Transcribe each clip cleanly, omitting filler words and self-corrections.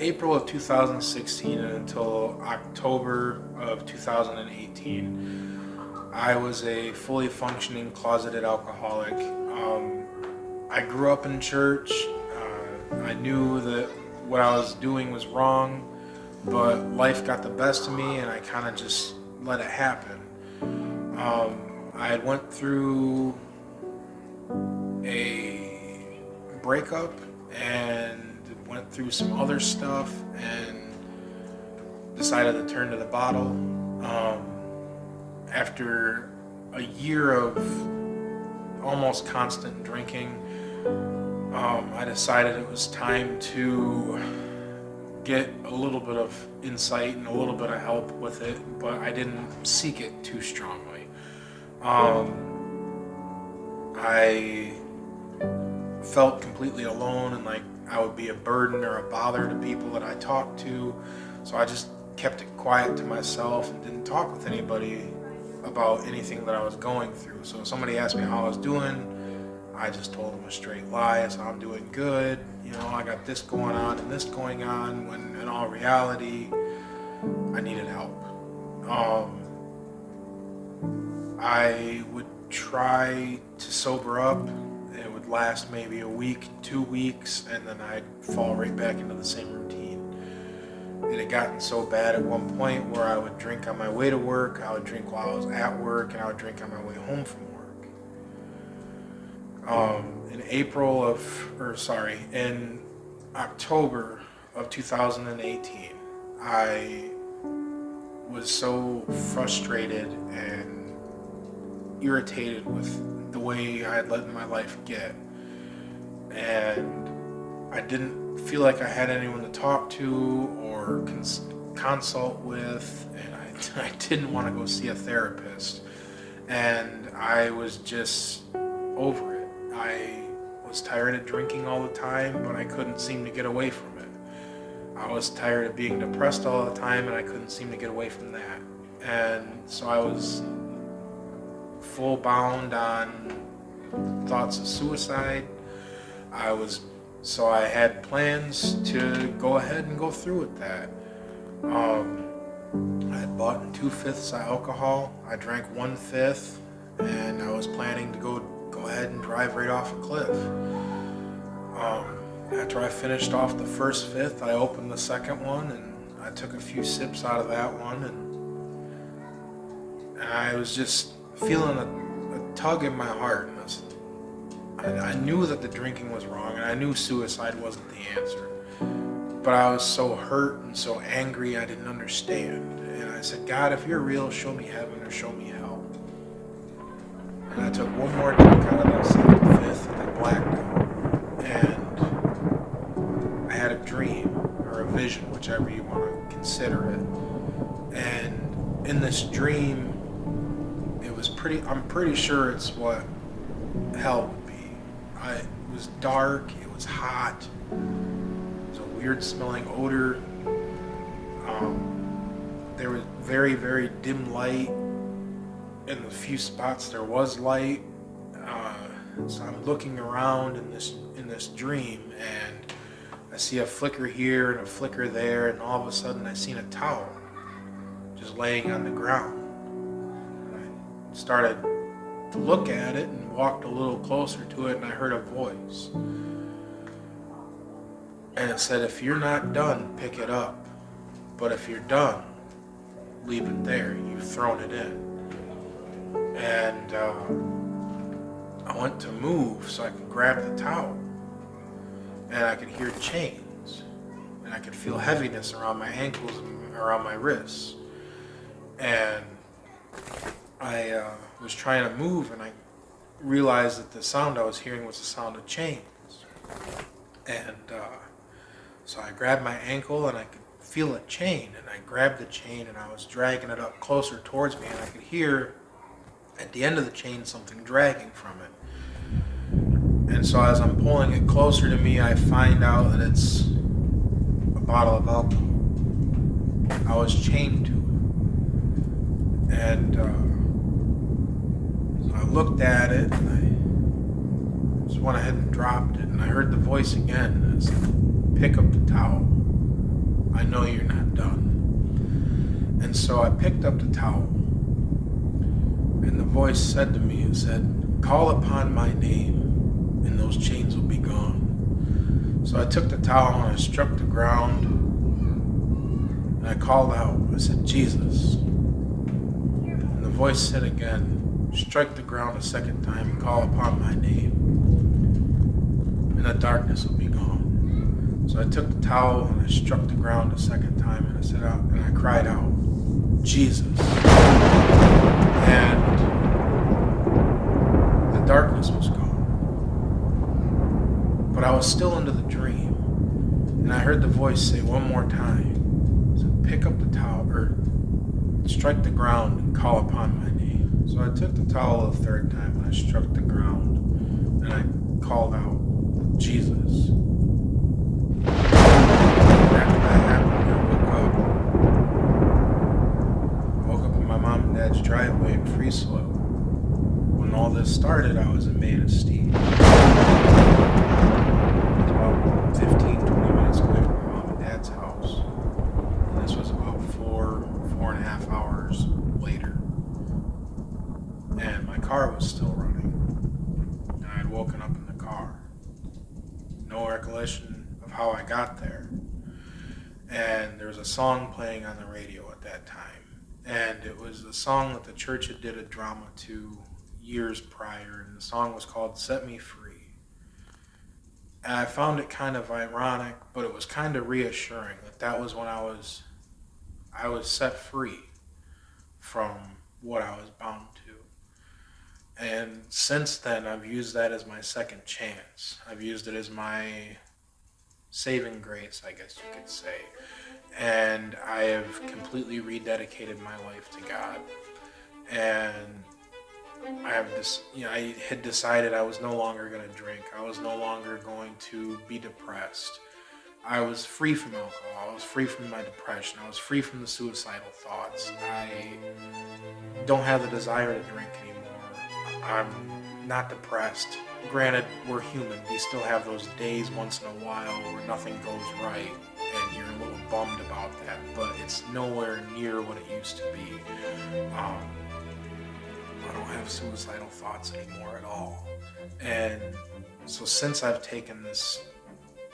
April of 2016 until October of 2018, I was a fully functioning closeted alcoholic. I grew up in church. I knew that what I was doing was wrong, but life got the best of me and I kind of just let it happen. I had went through a breakup and went through some other stuff and decided to turn to the bottle. After a year of almost constant drinking, I decided it was time to get a little bit of insight and a little bit of help with it, but I didn't seek it too strongly. I felt completely alone and like I would be a burden or a bother to people that I talked to, so I just kept it quiet to myself and didn't talk with anybody about anything that I was going through. So if somebody asked me how I was doing, I just told them a straight lie. So I'm doing good, I got this going on and this going on, when in all reality I needed help. I would try to sober up. It would last maybe a week, 2 weeks, and then I'd fall right back into the same routine. It had gotten so bad at one point where I would drink on my way to work, I would drink while I was at work, and I would drink on my way home from work. In October of 2018, I was so frustrated and irritated with the way I had let my life get. And I didn't feel like I had anyone to talk to or consult with, and I didn't want to go see a therapist. And I was just over it. I was tired of drinking all the time, but I couldn't seem to get away from it. I was tired of being depressed all the time, and I couldn't seem to get away from that. And so I was full bound on thoughts of suicide. So I had plans to go ahead and go through with that. I had bought 2/5 of alcohol. I drank 1/5, and I was planning to go ahead and drive right off a cliff. After I finished off the first fifth, I opened the second one and I took a few sips out of that one, and I was just feeling a tug in my heart. And I knew that the drinking was wrong, and I knew suicide wasn't the answer. But I was so hurt and so angry I didn't understand. And I said, God, if you're real, show me heaven or show me hell. And I took one more drink out of that second fifth and I blacked out. And I had a dream or a vision, whichever you want to consider it. And in this dream, I'm pretty sure it's what hell would be. It was dark, it was hot, it was a weird smelling odor. There was very, very dim light. In the few spots there was light. So I'm looking around in this dream, and I see a flicker here and a flicker there, and all of a sudden I seen a towel just laying on the ground. I started to look at it and walked a little closer to it, and I heard a voice. And it said, if you're not done, pick it up. But if you're done, leave it there. You've thrown it in. And I went to move so I could grab the towel. And I could hear chains. And I could feel heaviness around my ankles and around my wrists. And I was trying to move, and I realized that the sound I was hearing was the sound of chains. And so I grabbed my ankle, and I could feel a chain, and I grabbed the chain, and I was dragging it up closer towards me, and I could hear at the end of the chain something dragging from it. And so as I'm pulling it closer to me, I find out that it's a bottle of alcohol. I was chained to it. And so I looked at it, and I just went ahead and dropped it, and I heard the voice again, and it said, pick up the towel. I know you're not done. And so I picked up the towel, and the voice said to me, it said, call upon my name, and those chains will be gone. So I took the towel and I struck the ground, and I called out. I said, Jesus. And the voice said again, strike the ground a second time and call upon my name, and the darkness will be gone. So I took the towel and I struck the ground a second time, and I said out, and I cried out, Jesus. And the darkness was gone. But I was still under the dream, and I heard the voice say one more time, it said, pick up the towel, or strike the ground and call upon my name. So I took the towel the third time and I struck the ground, and I called out, Jesus. After that happened, I woke up in my mom and dad's driveway in Free Slope. When all this started, I was in Manistee. It was about 15-20 minutes away from my mom and dad's house. And this was about 4.5 hours later. And my car was still running. And I had woken up in the car. No recollection of how I got there. And there was a song playing on the radio at that time. And it was a song that the church had did a drama to years prior. And the song was called Set Me Free. And I found it kind of ironic, but it was kind of reassuring that was when I was set free from what I was bound to. And since then, I've used that as my second chance. I've used it as my saving grace, I guess you could say. And I have completely rededicated my life to God. And I have this, I had decided I was no longer going to drink. I was no longer going to be depressed. I was free from alcohol. I was free from my depression. I was free from the suicidal thoughts. I don't have the desire to drink anymore. I'm not depressed. Granted, we're human. We still have those days once in a while where nothing goes right and you're a little bummed about that, but it's nowhere near what it used to be. I don't have suicidal thoughts anymore at all. And so since I've taken this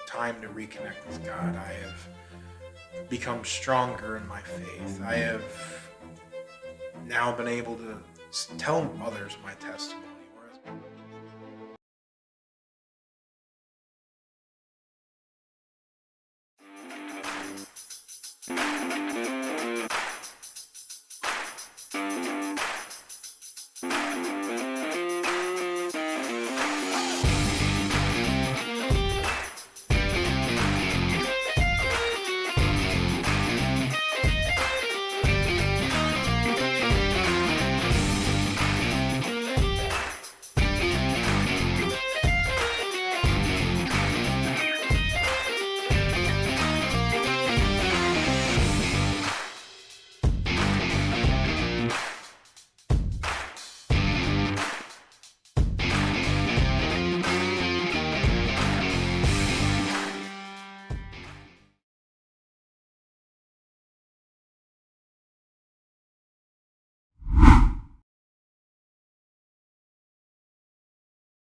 time to reconnect with God, I have become stronger in my faith. I have now been able to tell others my testimony.